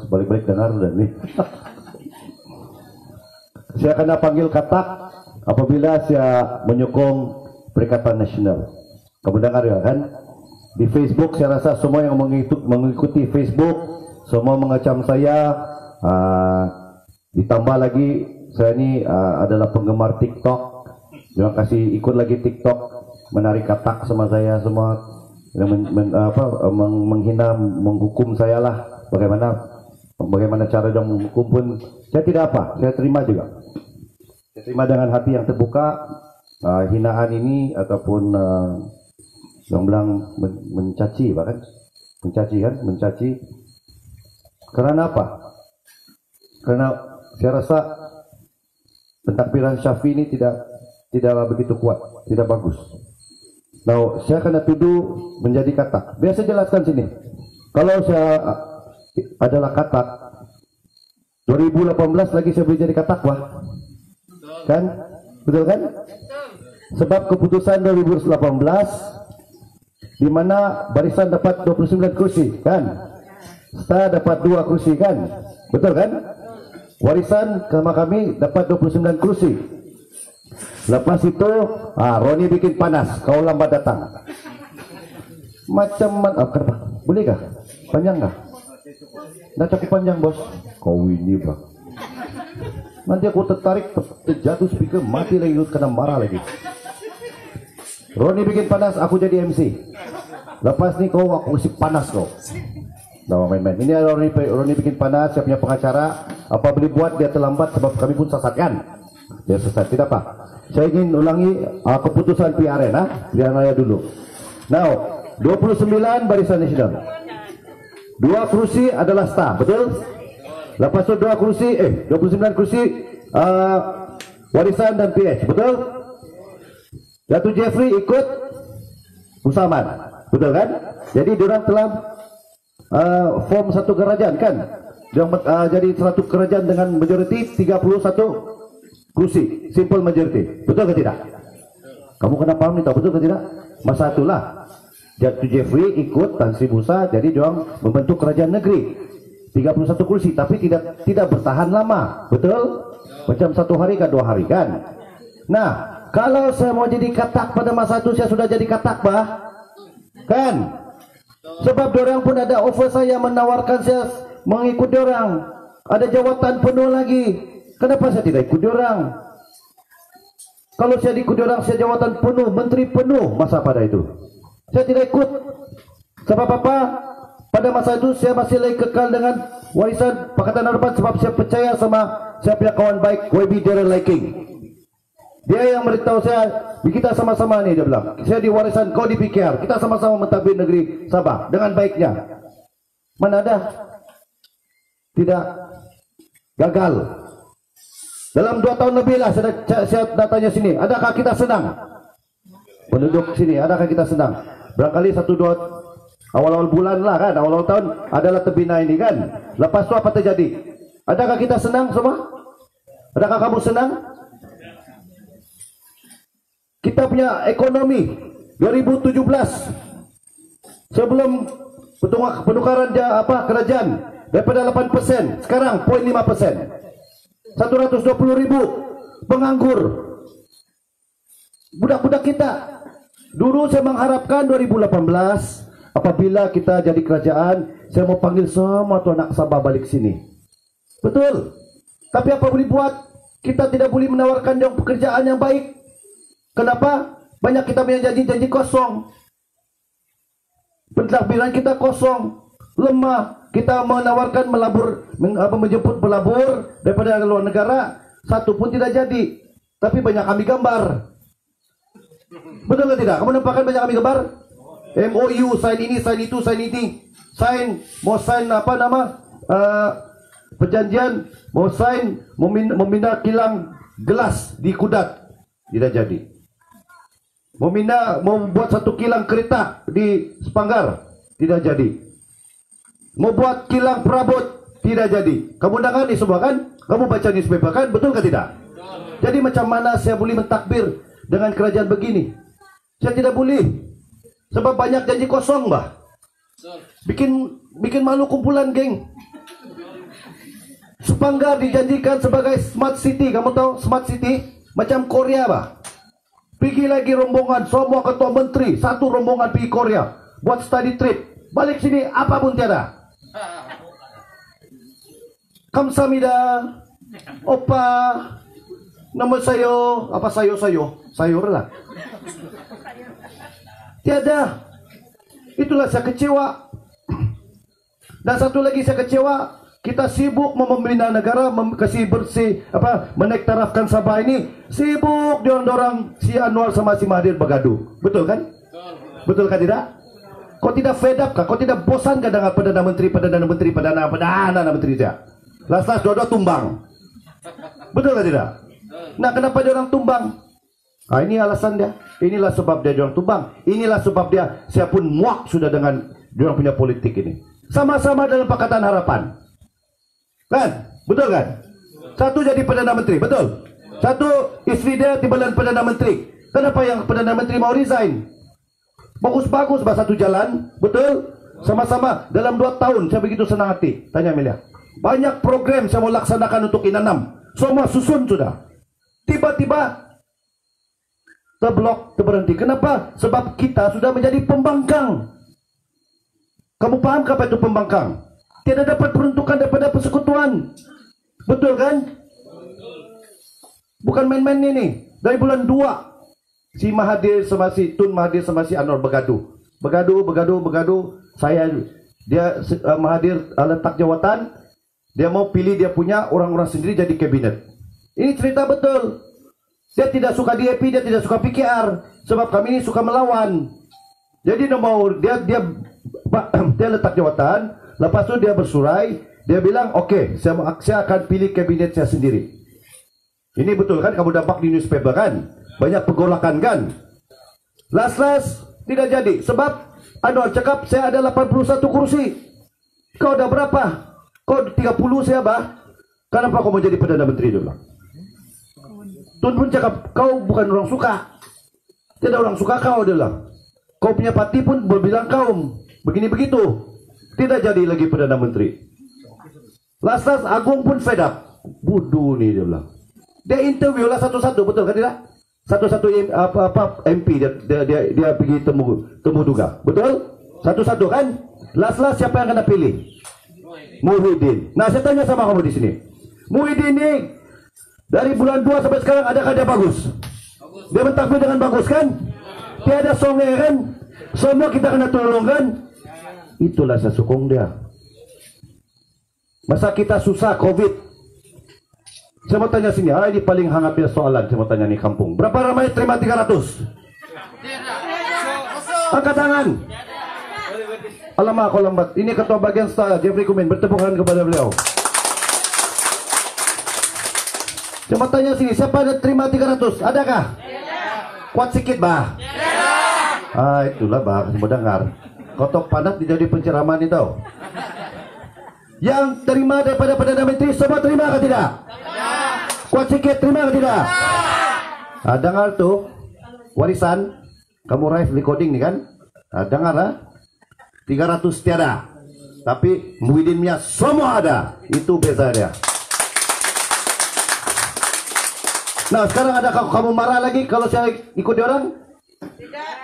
balik-balik dengar dan nih. Saya akan panggil katak apabila saya menyokong Perikatan Nasional. Kamu dengar ya kan? Di Facebook saya rasa semua yang mengikuti Facebook semua mengecam saya. Ditambah lagi saya ini adalah penggemar TikTok. Terima kasih ikut lagi TikTok, menarik katak sama saya semua, menghina, menghukum saya lah. Bagaimana cara dia menghukum pun saya tidak apa, saya terima juga. Saya terima dengan hati yang terbuka. Hinaan ini ataupun yang bilang mencaci, bahkan mencaci. Karena apa? Karena saya rasa pentakbiran Syafi'i ini tidak begitu kuat, tidak bagus. Nah, saya akan tuduh menjadi katak. Biar saya jelaskan sini. Kalau saya adalah katak, 2018 lagi saya boleh jadi katak, wah. Kan? Betul kan? Sebab keputusan 2018 di mana barisan dapat 29 kursi, kan? Sta dapat 2 kursi, kan? Betul kan? Warisan sama kami dapat 29 kursi. Lepas itu, Roni bikin panas, kau lambat datang. Macam kenapa? Boleh kah? Panjang kah? Nggak cukup panjang, bos. Kau ini, bang. Nanti aku tertarik, terjatuh speaker, mati lagi, kena marah lagi. Roni bikin panas, aku jadi MC. Lepas nih aku isi panas kau. Nah, main-main. Ini Roni bikin panas, saya punya pengacara. Apa boleh buat dia terlambat sebab kami pun sesat, kan? Dia sesat, tidak apa. Saya ingin ulangi keputusan PRN, pilihan raya dulu. Now, 29 barisan nasional. 2 kursi adalah sta, betul? Lepas itu 29 kursi warisan dan PH, betul? Datuk Jeffrey ikut Usaman, betul kan? Jadi diorang telah form satu kerajaan, kan? Jadi satu kerajaan dengan majoriti 31 kursi, simple majority, betul ke tidak? Kamu kena paham nih, tahu betul ke tidak? Masa itulah Datuk Jeffrey ikut Tan Sri Musa, jadi diorang membentuk kerajaan negeri 31 kursi, tapi tidak bertahan lama, betul? Macam 1 hari ke 2 hari, kan? Nah, kalau saya mau jadi katak pada masa itu saya sudah jadi katak, bah, kan? Sebab diorang pun ada offer saya, menawarkan saya mengikut diorang, ada jawatan penuh lagi. Kenapa saya tidak ikut diorang? Kalau saya ikut diorang, saya jawatan penuh, menteri penuh masa pada itu. Saya tidak ikut. Sebab apa? Pada masa itu saya masih lagi kekal dengan warisan Pakatan Harapan, sebab saya percaya sama saya punya kawan baik, YB Darren Liking. Dia yang beritahu saya, kita sama-sama nih, dia bilang, saya di warisan, kau di PKR, kita sama-sama mentadbir negeri Sabah dengan baiknya. Mana ada? Tidak gagal. Dalam 2 tahun lebih lah saya datanya sini. Adakah kita senang? Penduduk sini, adakah kita senang? Barangkali 1-2 awal-awal bulan lah, kan, awal-awal tahun adalah terbina ini, kan. Lepas itu apa terjadi? Adakah kita senang semua? Adakah kamu senang? Kita punya ekonomi 2017 sebelum penukaran kerajaan daripada 8%, sekarang 0.5%. 120.000 penganggur. Budak-budak kita. Dulu saya mengharapkan 2018 apabila kita jadi kerajaan, saya mau panggil semua tuan anak Sabah balik sini. Betul. Tapi apa boleh buat? Kita tidak boleh menawarkan yang pekerjaan yang baik. Kenapa? Banyak kita punya janji-janji kosong. Pentadbiran kita kosong, lemah. Kita menawarkan menjemput pelabur daripada luar negara, satu pun tidak jadi. Tapi banyak kami gambar. Betul atau tidak? Kamu nampakkan banyak kami gambar? MOU, sign ini, sign itu, sign ini. Sign, mau sign perjanjian, mau sign, memindah kilang gelas di Kudat. Tidak jadi. Mau buat satu kilang kereta di Sepanggar, tidak jadi. Mau buat kilang perabot, tidak jadi. Kamu dengar ini semua, kan? Kamu baca newspaper, kan? Betul ke tidak? Jadi macam mana saya boleh mentakbir dengan kerajaan begini? Saya tidak boleh. Sebab banyak janji kosong, bah. Bikin malu kumpulan, geng. Panggar dijanjikan sebagai smart city. Kamu tahu smart city? Macam Korea, bah. Pergi lagi rombongan, semua ketua menteri, satu rombongan pergi Korea, buat study trip. Balik sini, apa pun tiada. Kamsamida, opa, nama sayo, apa sayur lah. Tiada. Itulah saya kecewa. Dan satu lagi saya kecewa, kita sibuk membina negara, kasih bersih, menaik tarafkan Sabah ini, sibuk dorang si Anwar sama si Mahathir bergaduh. Betul kan? Betul kan tidak? Kau tidak fed up kah? Kau tidak bosan kah dengan Perdana Menteri dia? Las-las dua-dua tumbang. Betul kan tidak? Nah, kenapa orang tumbang? Nah, ini alasan dia. Inilah sebab dia orang tumbang. Inilah sebab dia, saya pun muak sudah dengan orang punya politik ini. Sama-sama dalam Pakatan Harapan. Kan? Betul kan? Satu jadi Perdana Menteri, betul? Satu istri dia timbalan Perdana Menteri. Kenapa yang Perdana Menteri mau resign? Bagus-bagus bah satu jalan, betul? Sama-sama dalam 2 tahun saya begitu senang hati. Tanya Amelia. Banyak program saya mau laksanakan untuk Inanam. Semua susun sudah. Tiba-tiba terblok, terberhenti. Kenapa? Sebab kita sudah menjadi pembangkang. Kamu paham apa itu pembangkang? Tidak dapat peruntukan daripada persekutuan. Betul kan? Bukan main-main ini. Dari bulan 2 si Mahathir sama si Tun Mahathir sama si Anwar bergaduh. Mahathir letak jawatan. Dia mau pilih dia punya orang-orang sendiri jadi kabinet. Ini cerita betul. Dia tidak suka DAP, dia tidak suka PKR. Sebab kami ini suka melawan. Jadi dia letak jawatan. Lepas itu dia bersurai, dia bilang, oke, saya akan pilih kabinet saya sendiri. Ini betul kan, kamu dampak di newspaper kan? Banyak pergolakan kan? Las-las tidak jadi, sebab Anwar cakap, saya ada 81 kursi. Kau ada berapa? Kau 30 saya bah. Kenapa kau mau jadi Perdana Menteri? Dia bilang. Tun pun cakap, kau bukan orang suka. Tidak orang suka kau, dia bilang. Kau punya parti pun berbilang kaum. Begini begitu. Tidak jadi lagi Perdana Menteri. Las-las Agung pun fed up. Bodoh nih dia bilang. Dia interview lah satu-satu, betul kan tidak? Satu-satu MP dia pergi temu juga. Betul? Satu-satu kan? Las-las siapa yang kena pilih? Muhyiddin. Nah, saya tanya sama kamu di sini. Muhyiddin ini dari bulan 2 sampai sekarang adakah dia bagus? Dia mentakwil dengan bagus kan? Tiada songe kan? Semua kita kena tolong kan? Itulah saya sokong dia. Masa kita susah COVID. Saya mau tanya sini, ini paling hangat ya soalan. Saya mau tanya nih kampung. Berapa ramai terima 300? Angkat tangan. Alamak, kau lambat. Ini ketua bagian staf Jeffrey Kumin. Bertepuk tangan kepada beliau. Saya mau tanya sini, siapa ada terima 300? Adakah? Kuat sikit bah. Itulah bah, mau dengar. Kotok panas jadi penceramaan itu. Yang terima daripada Perdana Menteri semua terima ke tidak? Kuat sikit terima ke tidak? Dengar tuh warisan. Kamu live recording nih kan? Dengar lah. 300 tiada. Tapi Muhyiddinnya semua ada. Itu beza dia. Nah sekarang ada kamu marah lagi kalau saya ikuti orang?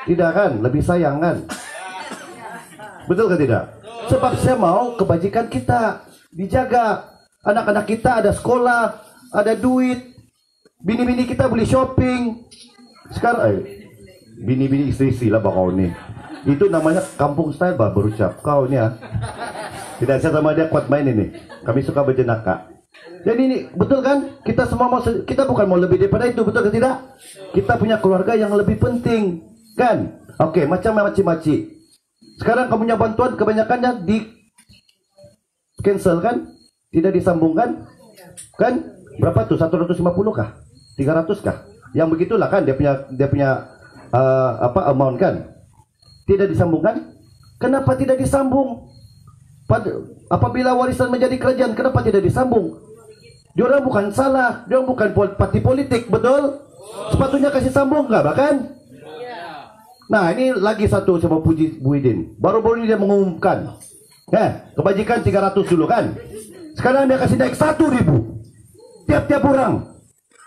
Tidak kan? Lebih sayang kan? Betul kan tidak? Sebab saya mau kebajikan kita dijaga. Anak-anak kita ada sekolah, ada duit. Bini-bini kita boleh shopping. Sekarang, bini-bini istri-istri lah kau ni. Itu namanya kampung style bah berucap. Kau ni ya. Tidak saya sama dia kuat main ini. Kami suka berjenaka. Jadi ini betul kan? Kita semua mau, kita bukan mau lebih daripada itu, betul kan tidak? Kita punya keluarga yang lebih penting, kan? Oke, macam maci-maci. Sekarang kamu punya bantuan kebanyakannya di cancel kan? Tidak disambungkan? Kan? Berapa tuh? 150 kah? 300 kah? Yang begitulah kan dia punya amount kan? Tidak disambungkan? Kenapa tidak disambung? Apabila warisan menjadi kerajaan, kenapa tidak disambung? Diorang bukan salah, diorang bukan parti politik, betul? Sepatutnya kasih sambung nggak bahkan? Nah ini lagi satu saya mau puji Muhyiddin. Baru-baru ini dia mengumumkan kebajikan 300 dulu kan. Sekarang dia kasih naik 1.000 tiap-tiap orang,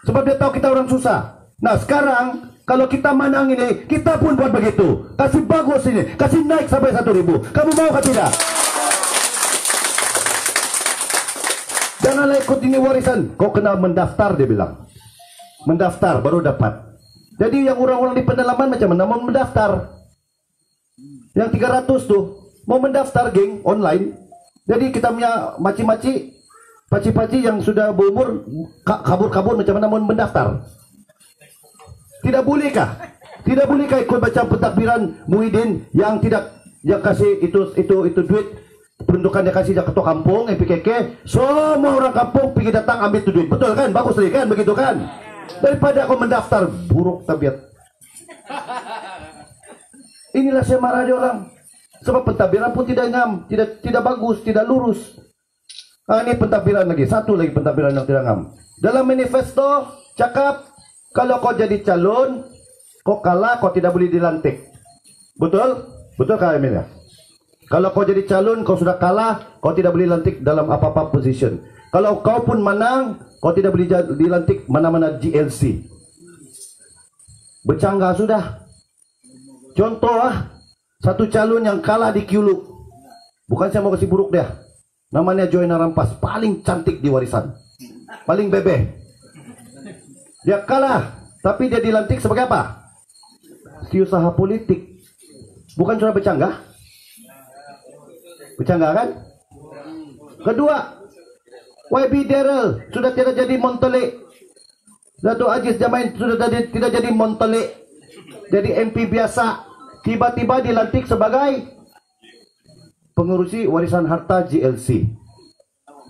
sebab dia tahu kita orang susah. Nah sekarang kalau kita menang ini, kita pun buat begitu, kasih bagus ini, kasih naik sampai 1.000. Kamu mau atau tidak? Janganlah ikut ini warisan. Kau kena mendaftar, dia bilang. Mendaftar baru dapat. Jadi yang orang-orang di pedalaman macam mana mau mendaftar? Yang 300 tuh mau mendaftar, geng, online. Jadi kita punya maci-maci, paci-paci yang sudah berumur kabur-kabur macam mana mau mendaftar? Tidak bolehkah? Tidak bolehkah ikut baca pentakbiran Muhyiddin yang tidak, yang kasih itu duit pendudukan dia kasih ketua kampung MPKK, semua orang kampung pergi datang ambil itu duit. Betul kan? Bagus lagi kan? Begitu kan? Daripada aku mendaftar, buruk tabiat. Inilah saya marah dia orang. Sebab pentadbiran pun tidak ngam, tidak bagus, tidak lurus. Ini pentadbiran lagi, satu lagi pentadbiran yang tidak ngam. Dalam manifesto cakap kalau kau jadi calon, kau kalah, kau tidak boleh dilantik. Betul? Betul kan Emil ya? Kalau kau jadi calon, kau sudah kalah, kau tidak boleh lantik dalam apa-apa position. Kalau kau pun menang, kau tidak boleh dilantik mana-mana GLC. Bercanggah sudah. Contoh satu calon yang kalah di Kyulu. Bukan saya mau kasih buruk dia. Namanya Joyna Rampas, paling cantik di warisan. Paling bebeh. Dia kalah, tapi dia dilantik sebagai apa? Usaha politik. Bukan sudah bercanggah? Bercanggah kan? Kedua, YB Daryl sudah tidak jadi Montele. Dato' Aziz Jamain sudah tidak jadi Montele. Jadi MP biasa. Tiba-tiba dilantik sebagai pengurusi warisan harta GLC.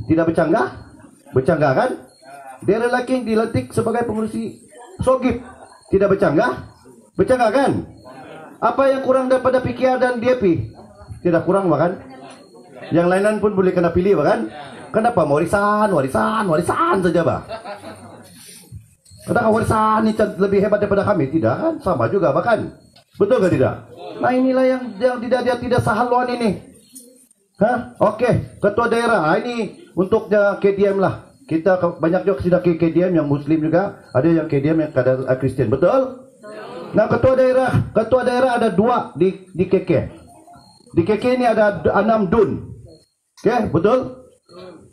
Tidak bercanggah? Bercanggah kan? Daryl Laking dilantik sebagai pengurusi Sogip. Tidak bercanggah? Bercanggah kan? Apa yang kurang daripada PKR dan DAP? Tidak kurang bahkan. Yang lainan pun boleh kena pilih bahkan. Kenapa warisan saja bah? Kenapa warisan ini lebih hebat daripada kami? Tidak kan? Sama juga bahkan. Betul ke tidak? Nah inilah yang tidak sahaluan ini. Oke, ketua daerah. Ini untuk KDM lah. Kita banyak juga sudah KDM yang Muslim juga. Ada yang KDM yang kadar Kristen. Betul? Nah ketua daerah ada 2 di KK. Di KK ini ada 6 dun. Oke, betul?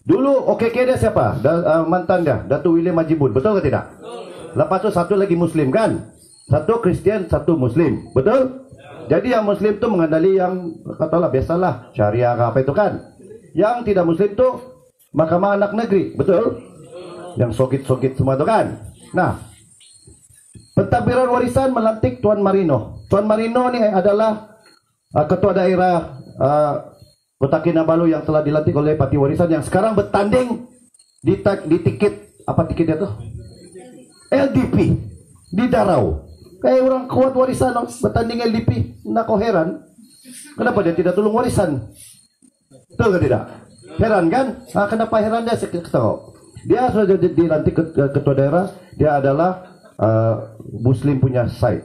Dulu OKK dia siapa? Mantan dia, Datuk William Majibun. Betul ke tidak? Lepas itu satu lagi Muslim kan? Satu Kristen, satu Muslim. Betul? Jadi yang Muslim itu mengendali yang katalah biasalah syariah apa itu kan? Yang tidak Muslim itu Mahkamah Anak Negeri. Betul? Yang sogit-sogit semua itu kan? Nah, pentadbiran warisan melantik Tuan Marino. Tuan Marino ini adalah ketua daerah Kota Kinabalu yang telah dilantik oleh Parti Warisan yang sekarang bertanding di tiket apa tiketnya tuh? LDP di Darau. Kayak orang kuat warisan bertanding LDP. Nah kau heran, kenapa dia tidak tolong warisan? Betul ke tidak? Heran kan? Nah, kenapa heran dia? Saya tahu. Dia sudah dilantik ketua daerah. Dia adalah Muslim punya side.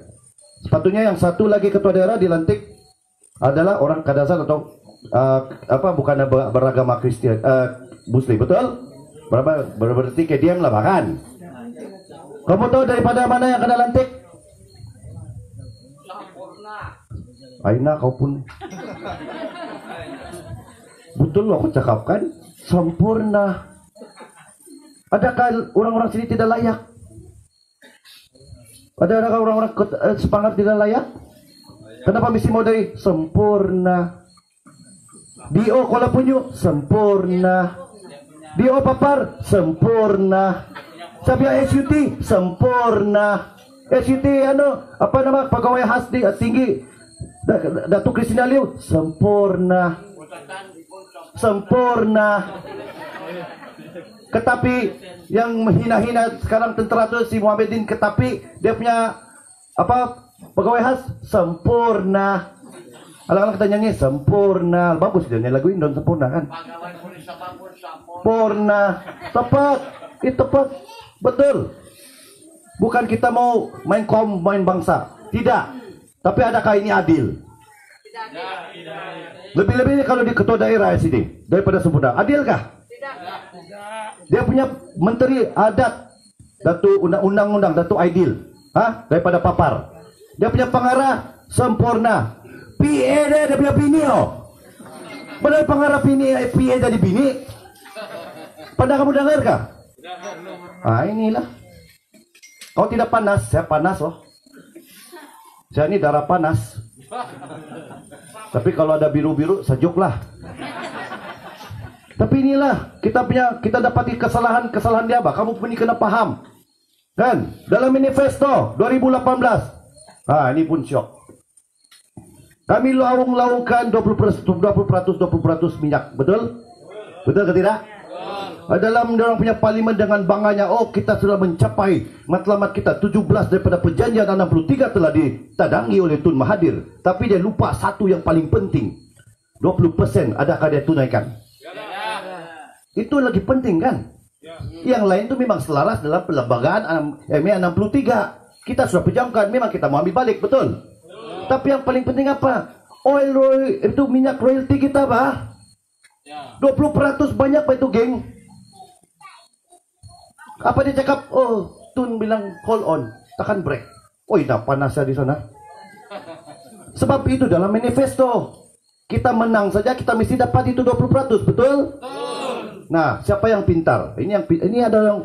Sepatutnya yang satu lagi ketua daerah dilantik adalah orang Kadazan atau bukan beragama Kristen, Muslim. Betul? Berarti KDM lah bahkan. Kamu tahu daripada mana yang kena lantik? Aina kau pun. Betul loh aku cakap kan? Sempurna. Adakah orang-orang sini tidak layak? Adakah orang-orang sepangat tidak layak? Kenapa mesti mau dari sempurna? Dio Kuala Punyu sempurna. Dio Papar sempurna. Sabia SUT sempurna. SUT apa nama pegawai khas tinggi Datuk Kristina Liu sempurna. Sempurna. Tetapi yang menghina-hina sekarang tentera tu si Muhammadin, tetapi dia punya apa pegawai khas sempurna. Alang-alang kita nyanyi sempurna. Bagus dia nyanyi lagu Indon sempurna kan? Sempurna. Tepat. Itu tepat. Betul. Bukan kita mau main kaum, main bangsa. Tidak. Tapi adakah ini adil? Lebih-lebih kalau di ketua daerah sini daripada sempurna. Adilkah? Dia punya menteri adat, Datuk Undang-Undang, Datuk Aidil, daripada Papar. Dia punya pengarah sempurna. PA dia punya bini, padahal pengarah PA jadi bini. Pernah kamu dengar kah? Inilah. Kau tidak panas, saya panas loh. Saya ini darah panas. Tapi kalau ada biru-biru, sejuklah. Tapi inilah kita dapati kesalahan dia, Bah. Kamu pun kena paham. Kan? Dalam manifesto 2018. Ini pun syok. Kami laung-laungkan 20% minyak. Betul? Betul ke tidak? Dalam orang punya parlimen dengan bangganya, kita sudah mencapai matlamat kita. 17 daripada perjanjian 63 telah ditadangi oleh Tun Mahathir. Tapi dia lupa satu yang paling penting. 20% adakah dia tunaikan? Itu lagi penting kan? Yang lain itu memang selaras dalam pelembagaan MA 63. Kita sudah pejamkan, memang kita mau ambil balik, betul? Tapi yang paling penting apa? Itu minyak royalty kita, Bah. 20% banyak Pak itu, geng. Apa dia cakap? Tun bilang call on, tekan break. Dah panasnya di sana. Sebab itu dalam manifesto kita menang saja kita mesti dapat itu 20%, betul? Nah, siapa yang pintar? Ini ada yang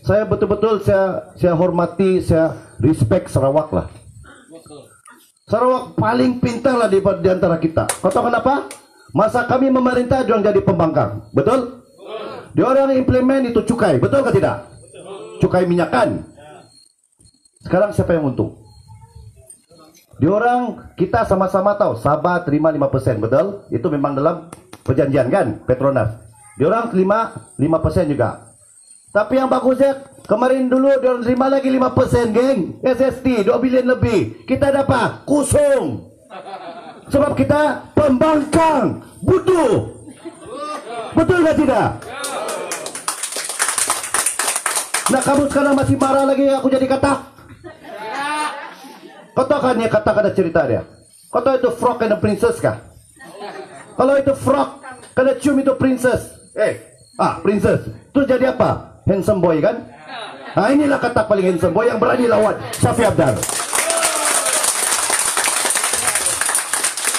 saya betul-betul saya hormati, saya respect Sarawak lah. Sarawak paling pintar lah di antara kita. Kau tahu kenapa? Masa kami memerintah, dia orang jadi pembangkang, betul? Dia orang implement itu cukai, betul ke tidak? Cukai minyak kan? Sekarang siapa yang untung? Dia orang, kita sama-sama tahu Sabah terima 5%, betul? Itu memang dalam perjanjian kan, Petronas. Dia orang terima 5% juga. Tapi yang bagusnya kemarin dulu dia orang terima lagi 5%, geng. SST 2 bilion lebih. Kita dapat kosong. Sebab kita pembangkang, butuh. Betul ke tidak? Nah, kamu sekarang masih marah lagi aku jadi katak? Kau tahu kan dia katak ada cerita dia? Kau tahu itu frog and the princess kah? Kalau itu frog kena cium itu princess. Princess. Terus jadi apa? Handsome boy kan? Inilah katak paling handsome boy yang berani lawan Syafi Abdar.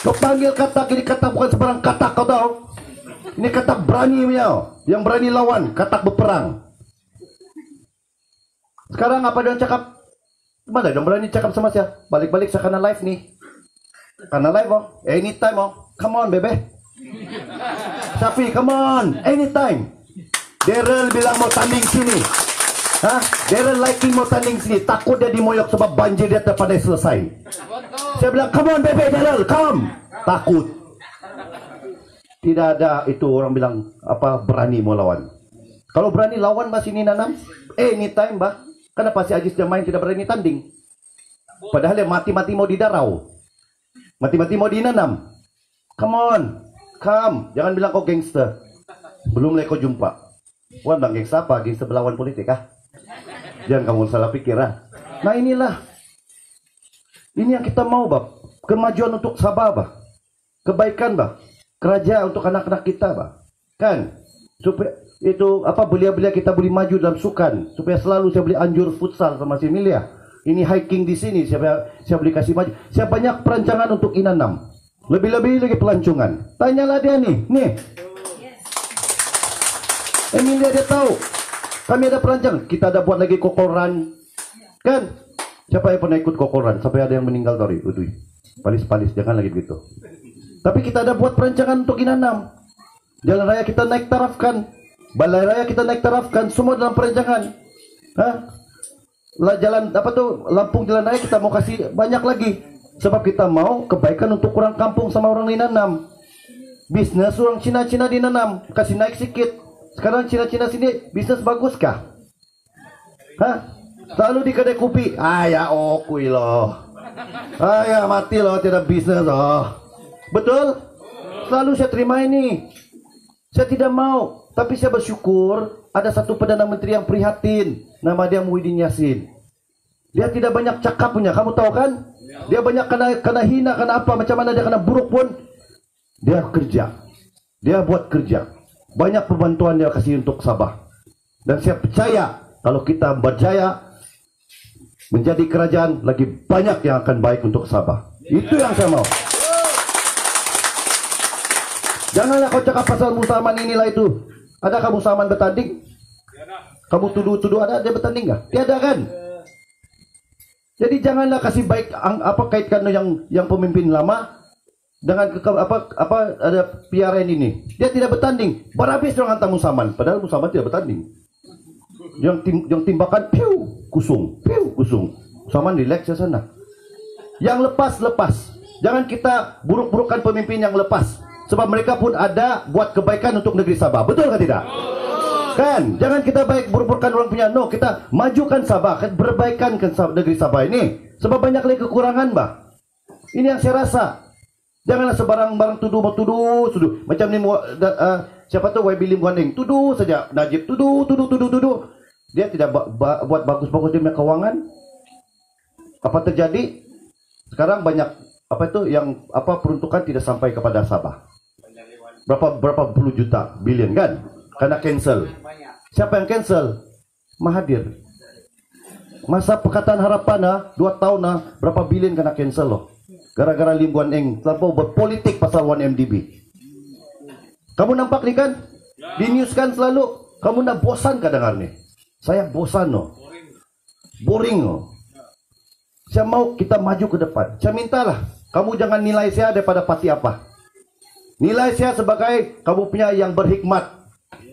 Kau panggil katak, ini katak bukan sebarang katak, kau tahu? Ini katak berani punya, yang berani lawan, katak berperang. Sekarang apa dia cakap? Mana dia berani cakap sama saya? Balik-balik saya kena live nih. Karena live anytime come on bebe. Syafi, come on, anytime. Daryl bilang mau tanding sini. Daryl liking mau tanding sini. Takut dia dimoyok sebab banjir dia tak pandai selesai. Saya bilang, come on bebe Daryl, come. Takut. Tidak ada itu orang bilang berani mau lawan. Kalau berani lawan masih ini nanam. Anytime, Bah. Kenapa si Ajis Jamain tidak berani tanding? Padahal dia mati-mati mau didarau. Mati-mati mau dinanam. Come on, come. Jangan bilang kau gangster. Belum lagi kau jumpa. Wan bang gangster apa? Gangster berlawan politik Jangan kamu salah pikir Nah inilah. Ini yang kita mau, Bab. Kemajuan untuk Sabah, Bah. Kebaikan, Bah. Kerajaan untuk anak-anak kita, Bah. Kan? Supaya itu belia-belia kita boleh maju dalam sukan, supaya selalu saya boleh anjur futsal sama si Milia. Ini hiking di sini saya boleh kasih maju. Saya banyak perancangan untuk Inanam. Lebih-lebih lagi pelancongan. Tanyalah dia nih. Emilia dia tahu. Kami ada perancang. Kita ada buat lagi kokoran. Kan? Siapa yang pernah ikut kokoran sampai ada yang meninggal tadi? Palis-palis jangan lagi begitu. Tapi kita ada buat perancangan untuk Inanam. Jalan raya kita naik tarafkan. Balai raya kita naik tarafkan, semua dalam perancangan. Jalan Lampung jalan raya kita mau kasih banyak lagi. Sebab kita mau kebaikan untuk orang kampung sama orang dinanam. Bisnis orang Cina-Cina dinanam, kasih naik sedikit. Sekarang Cina-Cina sini bisnis bagus kah? Selalu di kedai kopi. Kui loh. Mati loh tidak bisnis loh. Betul? Selalu saya terima ini. Saya tidak mau, tapi saya bersyukur ada satu Perdana Menteri yang prihatin. Nama dia Muhyiddin Yassin. Dia tidak banyak cakap punya, kamu tahu kan? Dia banyak kena hina, kena apa, macam mana dia kena buruk pun. Dia kerja. Dia buat kerja. banyak pembantuan dia kasih untuk Sabah. Dan saya percaya kalau kita berjaya menjadi kerajaan, lagi banyak yang akan baik untuk Sabah. Itu yang saya mau. Janganlah kau cakap pasal Musaman inilah itu. Adakah Musaman bertanding? Kamu tuduh-tuduh ada dia bertanding nggak? Tiada kan? Jadi janganlah kasih baik apa kaitkan yang pemimpin lama dengan ada PRN ini. Dia tidak bertanding. Berhabis orang hantar Musaman. Padahal Musaman tidak bertanding. Yang timbakan piu kusung. Musaman relax ya sana. Yang lepas. Jangan kita buruk-burukkan pemimpin yang lepas. Sebab mereka pun ada buat kebaikan untuk negeri Sabah. Betul kan tidak? Kan? Jangan kita buruk-burukkan orang punya. No, kita majukan Sabah, berbaikan ke negeri Sabah ini. Sebab banyak lagi kekurangan, bah. Ini yang saya rasa. Janganlah sebarang-barang tuduh. Macam ni siapa tu YB Lim Guan Eng, tuduh saja. Najib tuduh. Dia tidak buat bagus-bagus dia punya keuangan. Apa terjadi? Sekarang banyak peruntukan tidak sampai kepada Sabah. Berapa puluh juta, bilion kan? Karena cancel. Siapa yang cancel? Mahathir. Masa Pakatan Harapan 2 tahun berapa bilion kena cancel loh. Gara-gara Lim Guan Eng terlampau berpolitik pasal 1MDB. Kamu nampak nih kan? Di news kan selalu. Kamu nak bosan kan dengar nih? Saya bosan loh. Boring loh. Saya mau kita maju ke depan. Saya mintalah, kamu jangan nilai saya daripada parti apa. Nilai saya sebagai kamu punya yang berhikmat.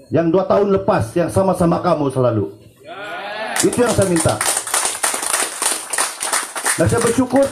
Yang 2 tahun lepas, yang sama-sama kamu selalu. Itu yang saya minta. Dan saya bersyukur.